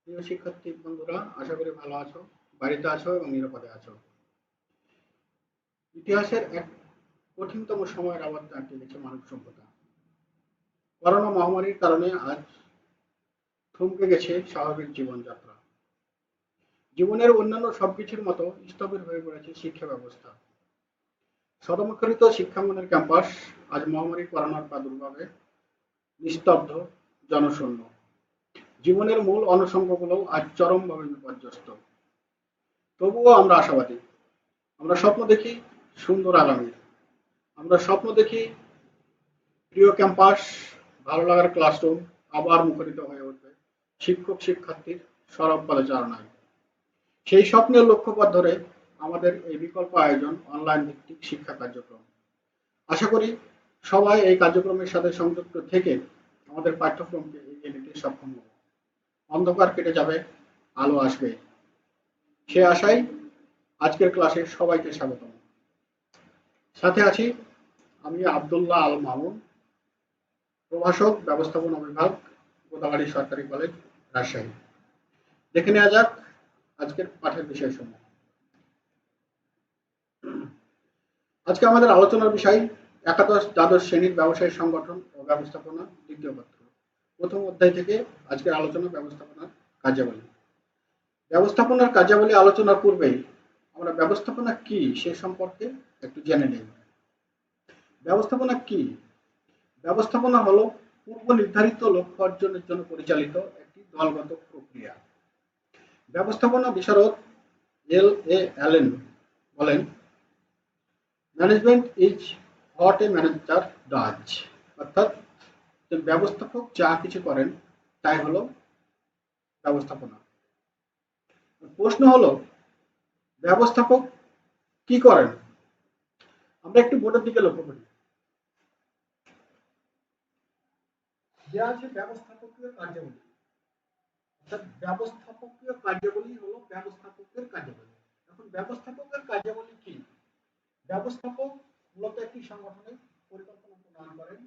প্রিয় শিক্ষার্থী বন্ধুরা, আশা করি ভালো আছো, বাড়িতে আছো এবং নিরাপদে আছো। ইতিহাসের এক কঠিনতম সময়ের আবর্তে আটকে গেছে মানব সভ্যতা। করোনা মহামারীর কারণে আজ থমকে গেছে স্বাভাবিক জীবনযাত্রা। জীবনের অন্যান্য সবকিছুর মতো স্থবির হয়ে পড়েছে শিক্ষা ব্যবস্থা। শতমুখরিত শিক্ষাঙ্গনের ক্যাম্পাস আজ মহামারী করোনার প্রাদুর্ভাবে নিস্তব্ধ, জনশূন্য। জীবনের মূল অনুষঙ্গগুলো আজ চরমভাবে বিপর্যস্ত। তবুও আমরা আশাবাদী। আমরা স্বপ্ন দেখি সুন্দর আগামীর। আমরা স্বপ্ন দেখি প্রিয় ক্যাম্পাস, ভালো লাগার ক্লাসরুম আবার মুখরিত হয়ে উঠবে শিক্ষক শিক্ষার্থীর সরব পদচারণায়। সেই স্বপ্নের লক্ষ্যপথ ধরে আমাদের এই বিকল্প আয়োজন অনলাইন ভিত্তিক শিক্ষা কার্যক্রম। আশা করি সবাই এই কার্যক্রমের সাথে সংযুক্ত থেকে আমাদের পাঠ্যক্রমকে এগিয়ে নিতে সক্ষম হবে। অন্ধকার কেটে যাবে, আলো আসবে, সে আশায় আজকের ক্লাসে সবাইকে স্বাগতম। সাথে আছি আমি আব্দুল্লাহ আল মামুন, প্রভাষক, ব্যবস্থাপনা বিভাগ, গোদাগাড়ী সরকারি কলেজ, রাজশাহী। দেখে নেওয়া যাক আজকের পাঠের বিষয়সমূহ। আজকে আমাদের আলোচনার বিষয় একাদশ দ্বাদশ শ্রেণীর ব্যবসায়ী সংগঠন ও ব্যবস্থাপনা দ্বিতীয় পত্র। প্রথম অধ্যায় থেকে আজকের আলোচনা ব্যবস্থাপনার কার্যাবলী। ব্যবস্থাপনার কার্যাবলী আলোচনার পূর্বেই আমরা ব্যবস্থাপনা কি সে সম্পর্কে একটু জেনে নেই। ব্যবস্থাপনা কি? ব্যবস্থাপনা হলো পূর্ব নির্ধারিত লক্ষ্য অর্জনের জন্য পরিচালিত একটি দলগত প্রক্রিয়া। ব্যবস্থাপনা বিশারদ এল এ অ্যালেন বলেন, management is what a manager does. অর্থাৎ ব্যবস্থাপক যা কিছু করেন তাই হলো ব্যবস্থাপনা। প্রশ্ন হলো, ব্যবস্থাপক কি করেন? আমরা একটু বোর্ডের দিকে লক্ষ্য করি। দেওয়া আছে ব্যবস্থাপকীয় কার্যাবলী। অর্থাৎ ব্যবস্থাপকীয় কার্যাবলী হলো ব্যবস্থাপকের কার্যাবলী। এখন ব্যবস্থাপকের কার্যাবলী কি? ব্যবস্থাপক মূলত একটি সংগঠনের পরিকল্পনা প্রণয়ন করেন,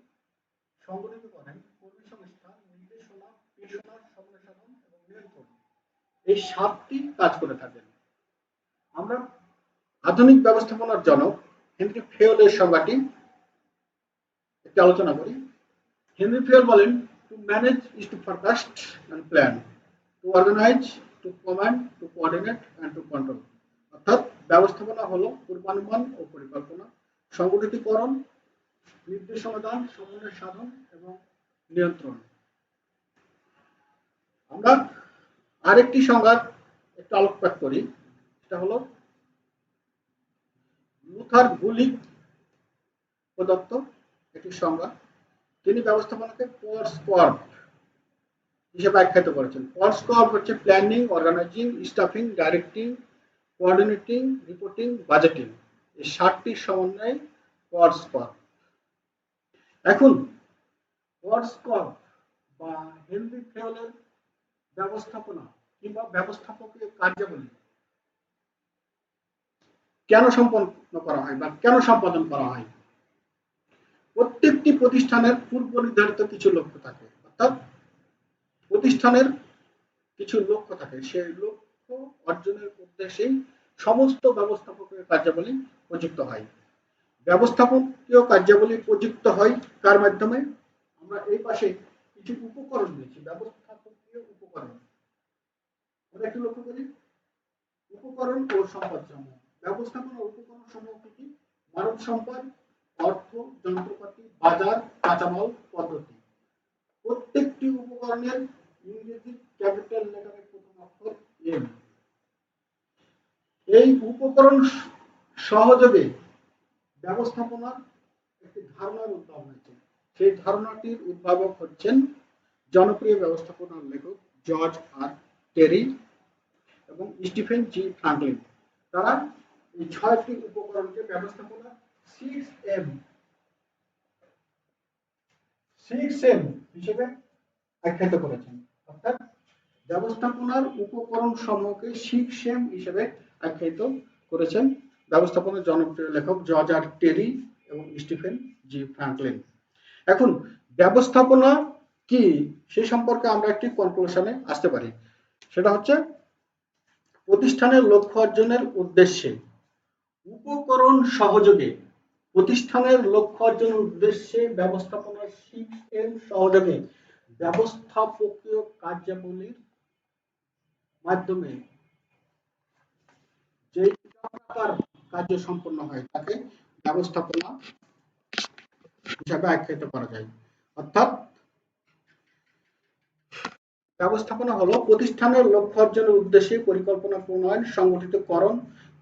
সংগঠিত করেন, কর্মী সংস্থান, নির্দেশনা, পেশনার সমন্বয় সাধন এবং নিয়ন্ত্রণ, এই 7টি কাজ করে থাকেন। আমরা আধুনিক ব্যবস্থাপনার জনক হেনরি ফেয়োলের সংজ্ঞাটি একটি আলোচনা করি। হেনরি ফেয়োল বলেন, to manage is to forecast and plan, to organise, to command, to coordinate and to control. অর্থাৎ ব্যবস্থাপনা হলো পূর্বানুমান ও পরিকল্পনা, সংগঠিতকরণ, নির্দেশনা দান, সমন্বয় সাধন এবং নিয়ন্ত্রণ। আমরা আরেকটি সংজ্ঞা একটু আলোকপাত করি, সেটা হলো লুথার গুলিক প্রদত্ত একটি সংজ্ঞা। তিনি ব্যবস্থাপনাকে পরস্কর্প হিসেবে আখ্যায়িত করেছেন। পরস্কর্প হচ্ছে planning, organising, staffing, directing, coordinating, reporting, budgeting, এই 7টি সমন্বয়ে পরস্কর্প। এখন পরস্কর্প বা হেনরি ফেয়োলের ব্যবস্থাপনা কিংবা ব্যবস্থাপকীয় কার্যাবলী কেন সম্পন্ন করা হয় বা কেন সম্পাদন করা হয়? প্রত্যেকটি প্রতিষ্ঠানের পূর্ব নির্ধারিত কিছু লক্ষ্য থাকে। অর্থাৎ প্রতিষ্ঠানের কিছু লক্ষ্য থাকে, সেই লক্ষ্য অর্জনের উদ্দেশ্যেই সমস্ত ব্যবস্থাপকীয় কার্যাবলী প্রযুক্ত হয়। ব্যবস্থাপকীয় কার্যাবলী প্রযুক্ত হয় কার মাধ্যমে? আমরা এই পাশে কিছু উপকরণ দিয়েছি, ব্যবস্থাপকীয় উপকরণ। আমরা একটু লক্ষ্য করি, উপকরণ ও সম্পদ সমূহ। ব্যবস্থাপনা উপকরণ সমূহ কি? মানব সম্পদ, অর্থ, যন্ত্রপাতি, বাজার, কাঁচামাল, পদ্ধতি। প্রত্যেকটি উপকরণের ইংরেজি ক্যাপিটাল লেটারের প্রথম অক্ষর এম। এই উপকরণ সহযোগে ব্যবস্থাপনার একটি ধারণার উদ্ভাবন হয়েছে। সেই ধারণাটির উদ্ভাবক হচ্ছেন জনপ্রিয় ব্যবস্থাপনার লেখক জর্জ আর টেরি এবং স্টিফেন জি ফ্রাঙ্কলিন। তারা এই 6টি উপকরণকে ব্যবস্থাপনা 6M হিসেবে আখ্যায়িত করেছেন। অর্থাৎ ব্যবস্থাপনার উপকরণ সমূহকে 6M হিসেবে আখ্যায়িত করেছেন ব্যবস্থাপনার জনপ্রিয় লেখক জর্জ আর টেরি এবং স্টিফেন জি ফ্রাঙ্কলিন। এখন ব্যবস্থাপনা কি সে সম্পর্কে আমরা একটি কনক্লুশনে আসতে পারি। সেটা হচ্ছে প্রতিষ্ঠানের লক্ষ্য অর্জনের উদ্দেশ্যে উপকরণ সহযোগে, প্রতিষ্ঠানের লক্ষ্য অর্জনের উদ্দেশ্যে ব্যবস্থাপনার সিস্টেম সহযোগে ব্যবস্থাপকীয় কার্যাবলীর মাধ্যমে যে প্রকার কার্য সম্পন্ন হয় তাকে ব্যবস্থাপনা হিসাবে আখ্যায়িত করা যায়। অর্থাৎ ব্যবস্থাপনা হলো প্রতিষ্ঠানের লক্ষ্য অর্জনের উদ্দেশ্যে পরিকল্পনা প্রণয়ন, সংগঠিতকরণ,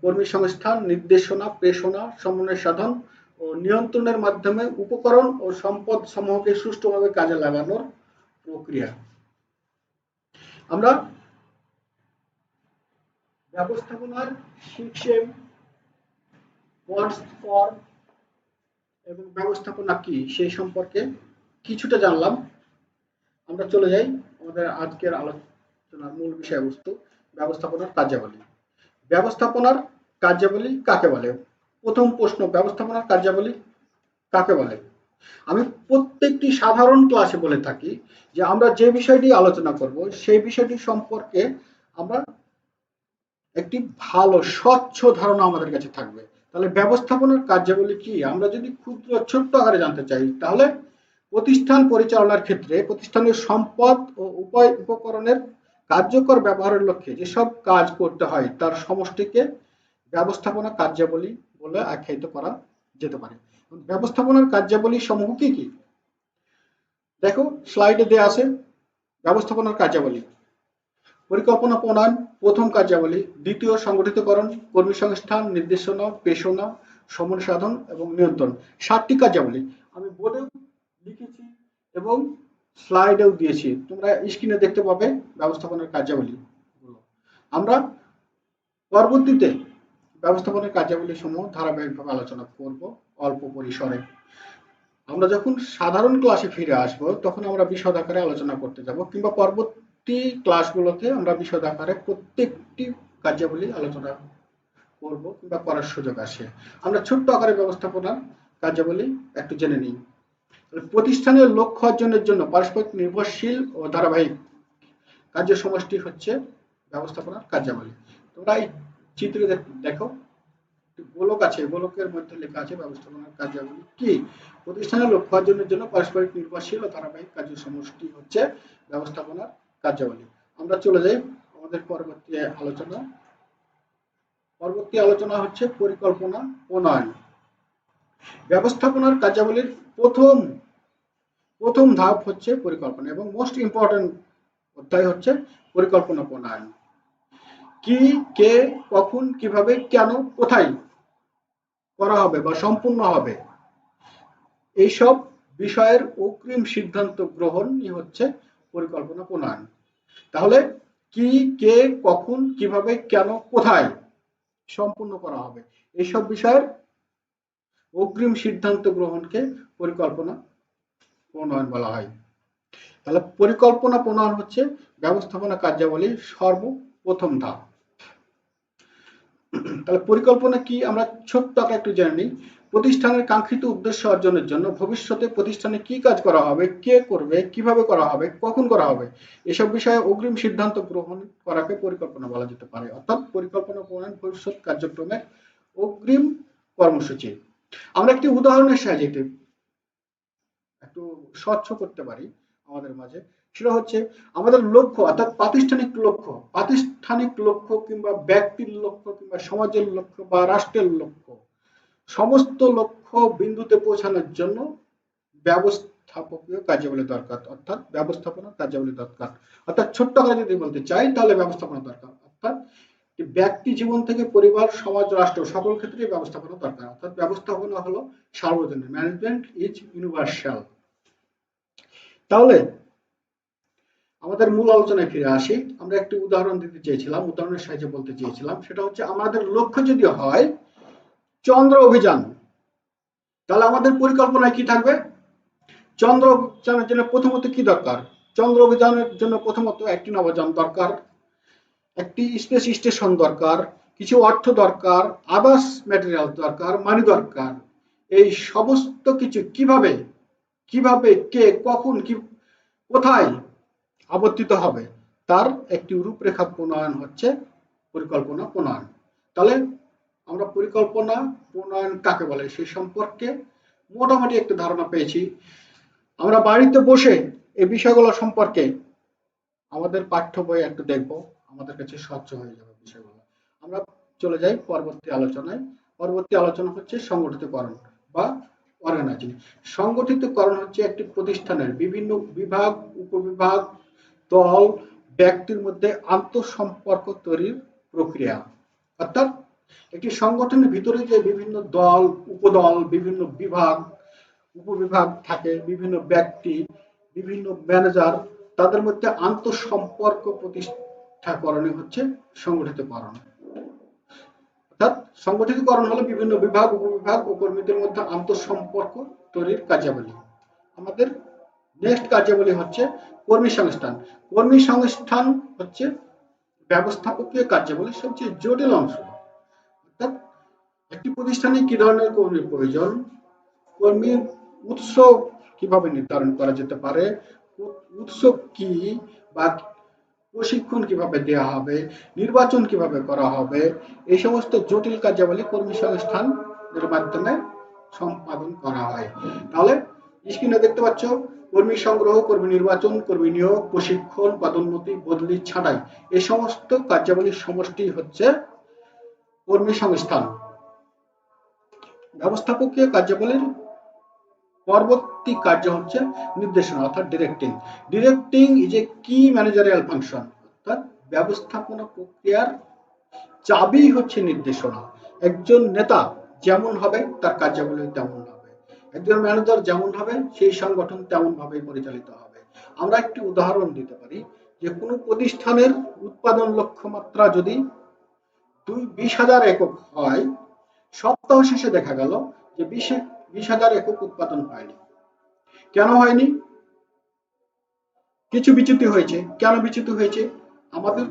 কর্মী সংস্থান, নির্দেশনা, প্রেষণা, সমন্বয় সাধন ও নিয়ন্ত্রণের মাধ্যমে উপকরণ ও সম্পদ সমূহকে সুষ্ঠুভাবে কাজে লাগানোর প্রক্রিয়া। আমরা ব্যবস্থাপনার সিস্টেম, ফর্ম এবং ব্যবস্থাপনা কি সেই সম্পর্কে কিছুটা জানলাম। আমরা চলে যাই আমাদের আজকের আলোচনার মূল বিষয়বস্তু, ব্যবস্থাপনার কার্যাবলী। ব্যবস্থাপনার কার্যাবলী কাকে বলে? প্রথম প্রশ্ন, ব্যবস্থাপনার কার্যাবলী কাকে বলে? আমি প্রত্যেকটি সাধারণ ক্লাসে বলে থাকি যে আমরা যে বিষয়টি আলোচনা করব সেই বিষয়টি সম্পর্কে আমরা একটি ভালো স্বচ্ছ ধারণা আমাদের কাছে থাকবে। তাহলে ব্যবস্থাপনার কার্যাবলী কি আমরা যদি ক্ষুদ্র ছোট্ট আকারে জানতে চাই, তাহলে প্রতিষ্ঠান পরিচালনার ক্ষেত্রে প্রতিষ্ঠানের সম্পদ ও উপকরণের কার্যকর ব্যবহারের লক্ষ্যে যেসব কাজ করতে হয় তার সমষ্টিকে ব্যবস্থাপনা কার্যাবলী বলে আখ্যায়িত করা যেতে পারে। ব্যবস্থাপনার কার্যাবলী সমূহ কি কি? দেখো স্লাইডে দেয়া আছে। ব্যবস্থাপনার কার্যাবলী: পরিকল্পনা প্রণয়ন প্রথম কার্যাবলী, দ্বিতীয় সংগঠিতকরণ, কর্মী সংস্থান, নির্দেশনা, প্রেষণা, সমন্বয় সাধন এবং নিয়ন্ত্রণ। 7টি কার্যাবলী আমি বোর্ডেও লিখেছি এবং স্লাইডেও দিয়েছি, তোমরা স্ক্রিনে দেখতে পাবে ব্যবস্থাপনার কার্যাবলী। আমরা পরবর্তীতে ব্যবস্থাপনার কার্যাবলী সমূহ ধারাবাহিকভাবে আলোচনা করব অল্প পরিসরে। আমরা যখন সাধারণ ক্লাসে ফিরে আসব তখন আমরা বিশদ আকারে আলোচনা করতে যাব, কিংবা পরবর্তী ক্লাসগুলোতে আমরা বিশদ আকারে প্রত্যেকটি কার্যাবলী আলোচনা করব কিংবা করার সুযোগ আসে। আমরা ছোট্ট আকারে ব্যবস্থাপনার কার্যাবলী একটু জেনে নিই। প্রতিষ্ঠানের লক্ষ্য অর্জনের জন্য পারস্পরিক নির্ভরশীল ও ধারাবাহিক কার্য সমষ্টি হচ্ছে ব্যবস্থাপনার কার্যাবলী। তোমরা এই চিত্রে দেখো গোলক আছে, গোলকের মধ্যে লেখা আছে ব্যবস্থাপনার কার্যাবলী কি? প্রতিষ্ঠানের লক্ষ্য অর্জনের জন্য পারস্পরিক নির্ভরশীল ও ধারাবাহিক কার্য সমষ্টি হচ্ছে ব্যবস্থাপনার কার্যাবলী। আমরা চলে যাই আমাদের পরবর্তী আলোচনা হচ্ছে পরিকল্পনা প্রণয়ন। ব্যবস্থাপনার কার্যাবলীর প্রথম ধাপ হচ্ছে পরিকল্পনা এবং মোস্ট ইম্পর্টেন্ট অধ্যায় হচ্ছে পরিকল্পনা প্রণয়ন। কি, কে, কখন, কিভাবে, কেন, কোথায় করা হবে বা সম্পূর্ণ হবে, এইসব বিষয়ের অগ্রিম সিদ্ধান্ত গ্রহণই হচ্ছে পরিকল্পনা প্রণয়ন। তাহলে কি, কে, কখন, কিভাবে, কেন, কোথায় সম্পূর্ণ করা হবে, এইসব বিষয়ের অগ্রিম সিদ্ধান্ত গ্রহণকে পরিকল্পনা প্রণয়ন বলা হয়। তাহলে পরিকল্পনা প্রণয়ন হচ্ছে ব্যবস্থাপনা কার্যাবলীর সর্বপ্রথম ধাপ। তাহলে পরিকল্পনা কি আমরা ছোট্ট আকারে একটু জেনে নিই। প্রতিষ্ঠানের কাঙ্ক্ষিত উদ্দেশ্য অর্জনের জন্য ভবিষ্যতে প্রতিষ্ঠানে কি কাজ করা হবে, কে করবে, কিভাবে করা হবে, কখন করা হবে, এসব বিষয়ে অগ্রিম সিদ্ধান্ত গ্রহণ করাকে পরিকল্পনা বলা যেতে পারে। অর্থাৎ পরিকল্পনা প্রণয়ন ভবিষ্যৎ কার্যক্রমের অগ্রিম কর্মসূচি। আমরা একটি উদাহরণের সাহায্যে একটু স্বচ্ছ করতে পারি আমাদের মাঝে। সেটা হচ্ছে আমাদের লক্ষ্য, অর্থাৎ প্রাতিষ্ঠানিক লক্ষ্য কিংবা ব্যক্তির লক্ষ্য কিংবা সমাজের লক্ষ্য বা রাষ্ট্রের লক্ষ্য, সমস্ত লক্ষ্য বিন্দুতে পৌঁছানোর জন্য ব্যবস্থাপকীয় কার্যাবলী দরকার, অর্থাৎ ব্যবস্থাপনা কার্যাবলী দরকার। অর্থাৎ ছোট্ট করে যদি বলতে চাই তাহলে ব্যবস্থাপনা দরকার। অর্থাৎ ব্যক্তি জীবন থেকে পরিবার, সমাজ, রাষ্ট্র সকল ক্ষেত্রে ব্যবস্থাপনা দরকার। অর্থাৎ ব্যবস্থাপনা হলো সার্বজনীন, ম্যানেজমেন্ট ইজ ইউনিভার্সাল। তাহলে আমাদের মূল আলোচনায় ফিরে আসি। আমরা একটি উদাহরণ দিতে চেয়েছিলাম, উদাহরণের সাহায্যে বলতে চেয়েছিলাম, সেটা হচ্ছে আমাদের লক্ষ্য যদি হয় চন্দ্র অভিযান, তাহলে আমাদের পরিকল্পনায় কি থাকবে? চন্দ্র অভিযানের জন্য প্রথমত কি দরকার? চন্দ্র অভিযানের জন্য প্রথমত একটি নভোযান দরকার, একটি স্পেস স্টেশন দরকার, কিছু অর্থ দরকার, আদার্স ম্যাটেরিয়াল দরকার, মানি দরকার। এই সমস্ত কিছু কিভাবে, কে, কখন, কি, কোথায় আবর্তিত হবে, তার একটি রূপরেখা প্রণয়ন হচ্ছে পরিকল্পনা প্রণয়ন। তাহলে আমরা পরিকল্পনা প্রণয়ন কাকে বলে সেই সম্পর্কে মোটামুটি একটু ধারণা পেয়েছি। আমরা বাড়িতে বসে এই বিষয়গুলো সম্পর্কে আমাদের পাঠ্য বই একটু দেখব, আমাদের কাছে স্বচ্ছ হয়ে যাবে বিষয়গুলো। আমরা চলে যাই পরবর্তী আলোচনায়। পরবর্তী আলোচনা হচ্ছে সংগঠিতকরণ বা অর্গানাইজিং। সংগঠিতকরণ হচ্ছে একটি প্রতিষ্ঠানের বিভিন্ন বিভাগ, উপবিভাগ, দল, ব্যক্তির মধ্যে আন্তঃসম্পর্ক তৈরির প্রক্রিয়া। অর্থাৎ একটি সংগঠনের ভিতরে যে বিভিন্ন দল, উপদল, বিভিন্ন বিভাগ, উপবিভাগ থাকে, বিভিন্ন ব্যক্তি, বিভিন্ন ম্যানেজার, তাদের মধ্যে আন্তঃসম্পর্ক প্রতিষ্ঠাকরণই হচ্ছে সংগঠিতকরণ। অর্থাৎ সংগঠিতকরণ হলো বিভিন্ন বিভাগ, উপবিভাগ ও কর্মীদের মধ্যে আন্তঃসম্পর্ক তৈরির কার্যাবলী। আমাদের নেক্সট কার্যাবলী হচ্ছে কর্মী সংস্থান। কর্মী সংস্থান হচ্ছে ব্যবস্থাপকীয় কার্যাবলীর সবচেয়ে জটিল অংশ। অর্থাৎ একটি প্রতিষ্ঠানে কি ধরনের কর্মীর প্রয়োজন, কর্মীর উৎস কিভাবে নির্ধারণ করা যেতে পারে, উৎস কি বা প্রশিক্ষণ কিভাবে দেওয়া হবে, নির্বাচন কিভাবে করা হবে, এই সমস্ত জটিল কার্যাবলী কর্মী সংস্থানের মাধ্যমে সম্পাদন করা হয়। তাহলে স্ক্রিনে দেখতে পাচ্ছ কর্মী সংগ্রহ, কর্মী নির্বাচন, কর্মী নিয়োগ, প্রশিক্ষণ, পদোন্নতি, বদলি, ছাঁটাই, এই সমস্ত কার্যাবলীর সমষ্টি হচ্ছে কর্মী সংস্থান। ব্যবস্থাপকীয় কার্যাবলীর পরবর্তী কার্য হচ্ছে নির্দেশনা অর্থাৎ ডিরেক্টিং। ডিরেক্টিং ইজ এ কি ম্যানেজারিয়াল ফাংশন। অর্থাৎ ব্যবস্থাপনা প্রক্রিয়ার চাবি হচ্ছে নির্দেশনা। একজন নেতা যেমন হবে তার কার্যাবলী তেমন হবে, একজন ম্যানেজার যেমন হবে সেই সংগঠন তেমন ভাবে পরিচালিত হবে। আমরা একটি উদাহরণ দিতে পারি যে কোনো প্রতিষ্ঠানের উৎপাদন লক্ষ্যমাত্রা যদি 20,000 একক হয়, সপ্তাহ শেষে দেখা গেল যে 20,000 একক উৎপাদন হয়নি। কেন হয়নি? কিছু বিচ্যুতি হয়েছে। কেন বিচ্যুতি হয়েছে? আমাদের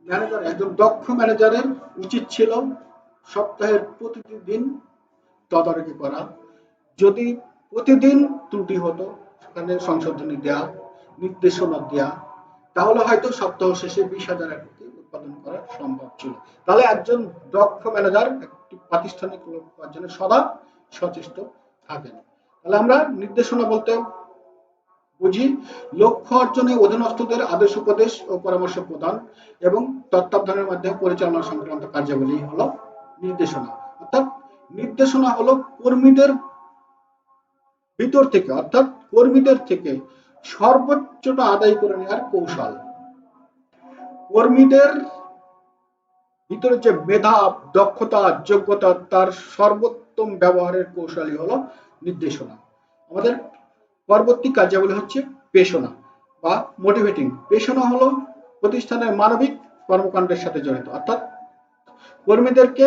ম্যানেজার, একজন দক্ষ ম্যানেজারের উচিত ছিল সপ্তাহের প্রতিটি দিন তদারকি করা। যদি প্রতিদিন ত্রুটি হতো সেখানে সংশোধনী দেওয়া, নির্দেশনা দেওয়া, তাহলে হয়তো সপ্তাহ শেষে 20,000 একক উৎপাদন করা সম্ভব ছিল। তাহলে একজন দক্ষ ম্যানেজার একটি প্রাতিষ্ঠানিক লক্ষ্য অর্জনে সদা সচেষ্ট থাকেন। তাহলে আমরা নির্দেশনা বলতে বুঝি লক্ষ্য অর্জনে অধীনস্থদের আদেশ, উপদেশ ও পরামর্শ প্রদান এবং তত্ত্বাবধানের মাধ্যমে পরিচালনা সংক্রান্ত কার্যাবলী হলো নির্দেশনা। অর্থাৎ নির্দেশনা হলো কর্মীদের ভিতর থেকে, অর্থাৎ কর্মীদের থেকে সর্বোচ্চটা আদায় করে নেওয়ার কৌশল। কর্মীদের ভিতরে যে মেধা, দক্ষতা, যোগ্যতা, তার সর্বোত্তম ব্যবহারের কৌশলই হলো নির্দেশনা। আমাদের পরবর্তী কার্যাবলী হচ্ছে পেশনা বা মোটিভেটিং। পেশনা হলো প্রতিষ্ঠানের মানবিক কর্মকাণ্ডের সাথে জড়িত, অর্থাৎ কর্মীদেরকে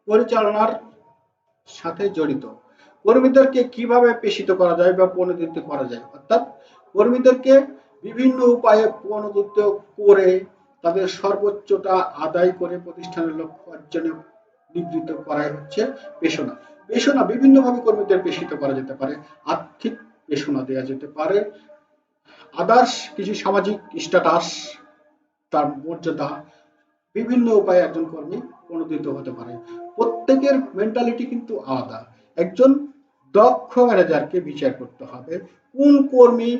পরিচালনার সাথে জড়িত। কর্মীদেরকে কিভাবে পেশিত করা যায় বা প্রণোদিত করা যায়, অর্থাৎ কর্মীদেরকে বিভিন্ন উপায়ে প্রণোদিত করে তাদের সর্বোচ্চটা আদায় করে প্রতিষ্ঠানের লক্ষ্য অর্জনে নিবৃত্ত করাই হচ্ছে পেশনা। পেশনা বিভিন্নভাবে কর্মীদের পেশিত করা যেতে পারে। আর্থিক পেশনা দেওয়া যেতে পারে, আদার্স কিছু সামাজিক স্ট্যাটাস, তার মর্যাদা, বিভিন্ন উপায়ে একজন কর্মী প্রণোদিত হতে পারে। প্রত্যেকের মেন্টালিটি কিন্তু আলাদা। একজন দক্ষ ম্যানেজারকে বিচার করতে হবে কোন কর্মী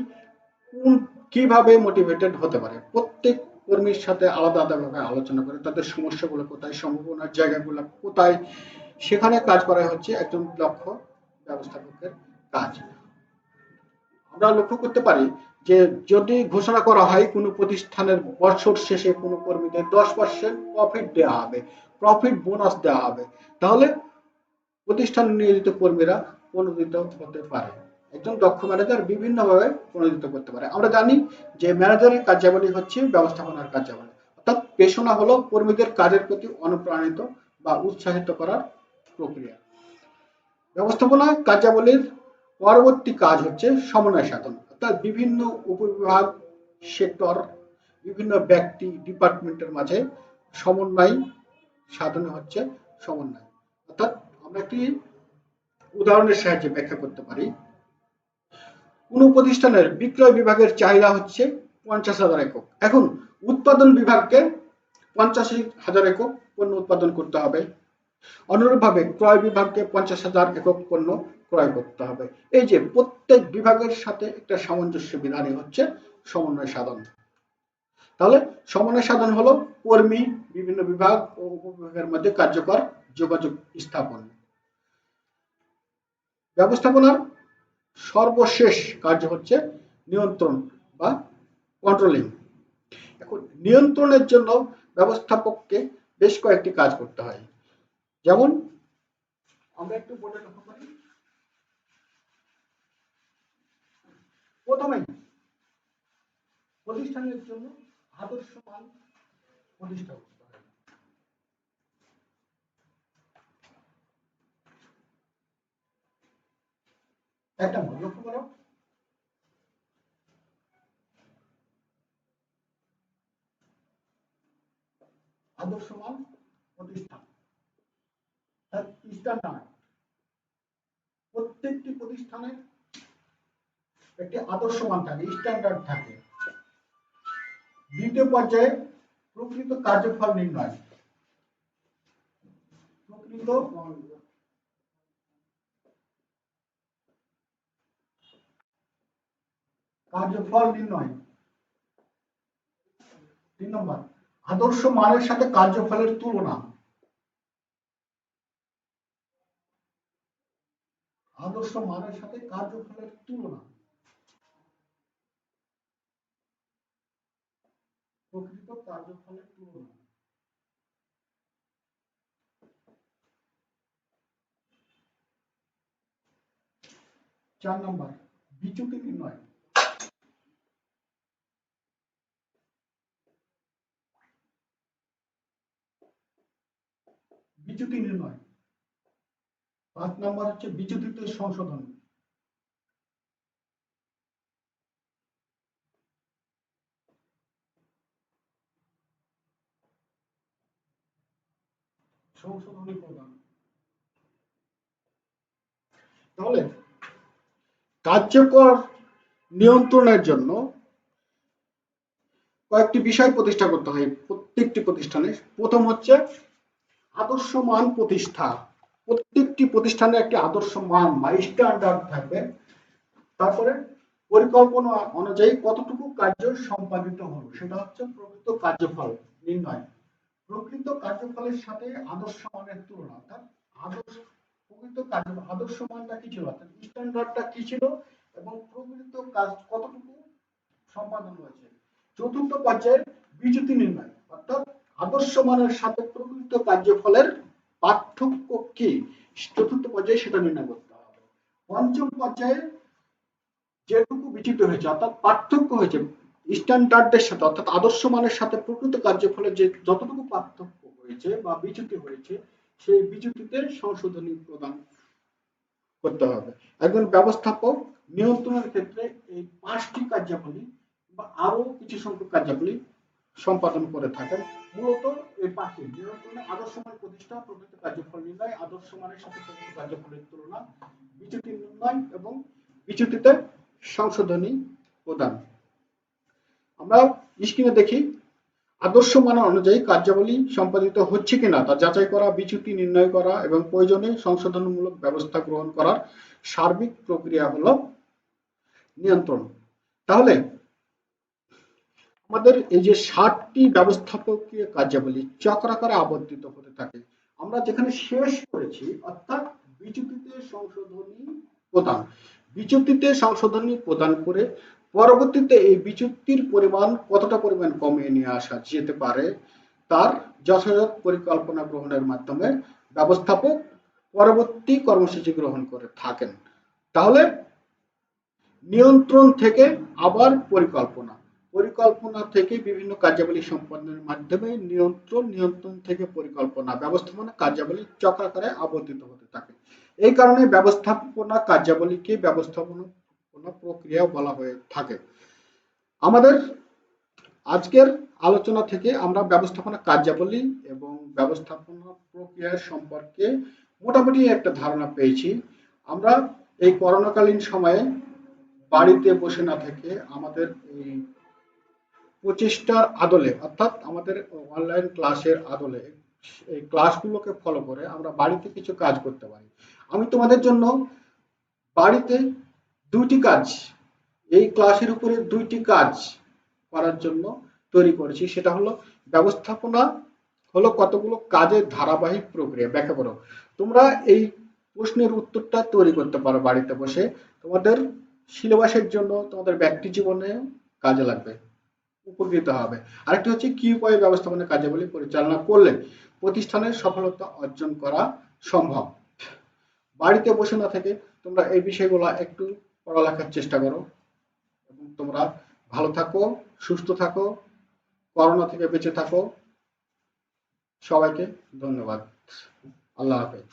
কিভাবে মোটিভেটেড হতে পারে। প্রত্যেক কর্মীর সাথে আলাদা আলাদাভাবে আলোচনা করে তাদের সমস্যাগুলো কোথায়, সম্ভাবনার জায়গাগুলো কোথায়, সেখানে কাজ করা হচ্ছে একজন দক্ষ ব্যবস্থাপকের কাজ। আমরা লক্ষ্য করতে পারি যে যদি ঘোষণা করা হয় কোনো প্রতিষ্ঠানের বছর শেষে কোনো কর্মীদের 10% প্রফিট দেওয়া হবে, প্রফিট বোনাস দেওয়া হবে, তাহলে প্রতিষ্ঠানে নিয়োজিত কর্মীরা প্রণোদিত হতে পারে। একজন দক্ষ ম্যানেজার বিভিন্নভাবে প্রণোদিত করতে পারে। আমরা জানি যে ম্যানেজারের কার্যাবলী হচ্ছে ব্যবস্থাপনার কার্যাবলী, অর্থাৎ পেশনা হলো কর্মীদের কাজের প্রতি অনুপ্রাণিত বা উৎসাহিত করার প্রক্রিয়া। ব্যবস্থাপনা কার্যাবলীর পরবর্তী কাজ হচ্ছে সমন্বয় সাধন, অর্থাৎ বিভিন্ন উপবিভাগ, সেক্টর, বিভিন্ন ব্যক্তি, ডিপার্টমেন্টের মাঝে সমন্বয় সাধন হচ্ছে সমন্বয়। অর্থাৎ আমরা একটি উদাহরণের সাহায্যে ব্যাখ্যা করতে পারি। কোন প্রতিষ্ঠানের বিক্রয় বিভাগের চাহিদা হচ্ছে 50,000 একক। এখন উৎপাদন বিভাগকে 85,000 একক পণ্য উৎপাদন করতে হবে। অনুরূপভাবে ক্রয় বিভাগকে 50,000 একক পণ্য ক্রয় করতে হবে। এই যে প্রত্যেক বিভাগের সাথে একটা সামঞ্জস্য বিধানই হচ্ছে সমন্বয় সাধন। তাহলে সমন্বয় সাধন হলো কর্মী, বিভিন্ন বিভাগ ও উপবিভাগের মধ্যে কার্যকর যোগাযোগ স্থাপন। ব্যবস্থাপনার সর্বশেষ কার্য হচ্ছে নিয়ন্ত্রণ বা কন্ট্রোলিং। এখন নিয়ন্ত্রণের জন্য ব্যবস্থাপককে বেশ কয়েকটি কাজ করতে হয়। যেমন আমরা একটু বলে লক্ষ্য করি, প্রথমেই প্রতিষ্ঠানের জন্য আদর্শ মান প্রতিষ্ঠা করতে হয়। একটা লক্ষ্য করো, আদর্শ মান প্রতিষ্ঠান, স্ট্যান্ডার্ড। প্রত্যেকটি প্রতিষ্ঠানের একটি আদর্শ মান থাকে, স্ট্যান্ডার্ড থাকে। দ্বিতীয় পর্যায়ে প্রকৃত কার্যফল নির্ণয়। প্রকৃত কার্যফল নির্ণয়। 3 নম্বর, আদর্শ মানের সাথে কার্যফলের তুলনা। আদর্শ মানের সাথে কার্যফলের তুলনা। প্রকৃত কার্যফলের তুলনা। 4 নম্বর, বিচ্যুতি নির্ণয়। বিচ্যুতি নির্ণয়। 5 নম্বর হচ্ছে বিচ্যুতিতে সংশোধন। সংশোধনী প্রদান। তাহলে কার্যকর নিয়ন্ত্রণের জন্য কয়েকটি বিষয় প্রতিষ্ঠা করতে হয় প্রত্যেকটি প্রতিষ্ঠানে। প্রথম হচ্ছে আদর্শ মান প্রতিষ্ঠা। প্রত্যেকটি প্রতিষ্ঠানে একটি আদর্শ মান বা স্ট্যান্ডার্ড থাকবে। তারপরে পরিকল্পনা অনুযায়ী কতটুকু কার্য সম্পাদিত হলো সেটা হচ্ছে প্রকৃত কার্যফল নির্ণয়। প্রকৃত কার্যফলের সাথে আদর্শ মানের তুলনা, অর্থাৎ আদর্শ প্রকৃত কার্য আদর্শ মানটা কি ছিল, অর্থাৎ স্ট্যান্ডার্ডটা কি ছিল এবং প্রকৃত কাজ কতটুকু সম্পাদন হয়েছে। চতুর্থ পর্যায়ে বিচ্যুতি নির্ণয়, অর্থাৎ আদর্শ মানের সাথে প্রকৃত কার্যফলের পার্থক্য কি, চতুর্থ পর্যায়ে সেটা নির্ণয় করতে হবে। পঞ্চম পর্যায়ে যেটুকু বিচ্যুত হয়েছে, অর্থাৎ পার্থক্য হয়েছে স্ট্যান্ডার্ডের সাথে, অর্থাৎ আদর্শ মানের সাথে প্রকৃত কার্যফলের যে যতটুকু পার্থক্য হয়েছে বা বিচ্যুতি হয়েছে, সেই বিচ্যুতিতে সংশোধনী প্রদান করতে হবে। একজন ব্যবস্থাপক নিয়ন্ত্রণের ক্ষেত্রে এই 5টি কার্যাবলী বা আরো কিছু সংখ্যক কার্যাবলী সম্পাদন করে থাকেন। মূলত এই 5টি নিয়ন্ত্রণে আদর্শ মান প্রতিষ্ঠা, প্রকৃত কার্যফল নির্ণয়, আদর্শ মানের সাথে প্রকৃত কার্যফলের তুলনা, বিচ্যুতি নির্ণয় এবং বিচ্যুতিতে সংশোধনী প্রদান। আমরা স্ক্রিনে দেখি আদর্শ মান অনুযায়ী কার্যাবলী সম্পাদিত হচ্ছে কিনা তা যাচাই করা, বিচ্যুতি নির্ণয় করা এবং প্রয়োজনে সংশোধনমূলক ব্যবস্থা গ্রহণ করার সার্বিক প্রক্রিয়া হলো নিয়ন্ত্রণ। তাহলে আমাদের এই যে 7টি ব্যবস্থাপকীয় কার্যাবলী চক্রাকারে আবর্তিত হতে থাকে। আমরা যেখানে শেষ করেছি, অর্থাৎ বিচ্যুতিতে সংশোধনী প্রদান। বিচ্যুতিতে সংশোধনী প্রদান করে পরবর্তীতে এই বিচ্যুতির পরিমাণ কতটা পরিমাণ কমিয়ে নিয়ে আসা যেতে পারে তার যথাযথ পরিকল্পনা গ্রহণের মাধ্যমে ব্যবস্থাপক পরবর্তী কর্মসূচি গ্রহণ করে থাকেন। তাহলে নিয়ন্ত্রণ থেকে আবার পরিকল্পনা, পরিকল্পনা থেকে বিভিন্ন কার্যাবলী সম্পন্নের মাধ্যমে নিয়ন্ত্রণ থেকে পরিকল্পনা, ব্যবস্থাপনা কার্যাবলী চক্রাকারে আবর্তিত হতে থাকে। এই কারণে ব্যবস্থাপনা কার্যাবলীকে ব্যবস্থাপনা প্রক্রিয়া বলা হয়ে থাকে। আমাদের আজকের আলোচনা থেকে আমরা ব্যবস্থাপনা কার্যাবলী এবং ব্যবস্থাপনা প্রক্রিয়া সম্পর্কে মোটামুটি একটা ধারণা পেয়েছি। আমরা এই করোনাকালীন সময়ে বাড়িতে বসে না থেকে আমাদের এই প্রচেষ্টার আদলে, অর্থাৎ আমাদের অনলাইন ক্লাসের আদলে এই ক্লাসগুলোকে ফলো করে আমরা বাড়িতে কিছু কাজ করতে পারি। আমি তোমাদের জন্য বাড়িতে 2টি কাজ, এই ক্লাসের উপরে 2টি কাজ করার জন্য তৈরি করেছি। সেটা হলো ব্যবস্থাপনা হলো কতগুলো কাজের ধারাবাহিক প্রক্রিয়া। ব্যাখ্যা করো। তোমরা এই প্রশ্নের উত্তরটা তৈরি করতে পারো বাড়িতে বসে, তোমাদের সিলেবাসের জন্য, তোমাদের ব্যক্তি জীবনে কাজে লাগবে, উপকৃত হবে। আরেকটি হচ্ছে কি উপায়ে ব্যবস্থাপনা কার্যাবলী পরিচালনা করলে প্রতিষ্ঠানের সফলতা অর্জন করা সম্ভব। বাড়িতে বসে না থেকে তোমরা এই বিষয়গুলো একটু পড়ালেখার চেষ্টা করো এবং তোমরা ভালো থাকো, সুস্থ থাকো, করোনা থেকে বেঁচে থাকো। সবাইকে ধন্যবাদ। আল্লাহ হাফেজ।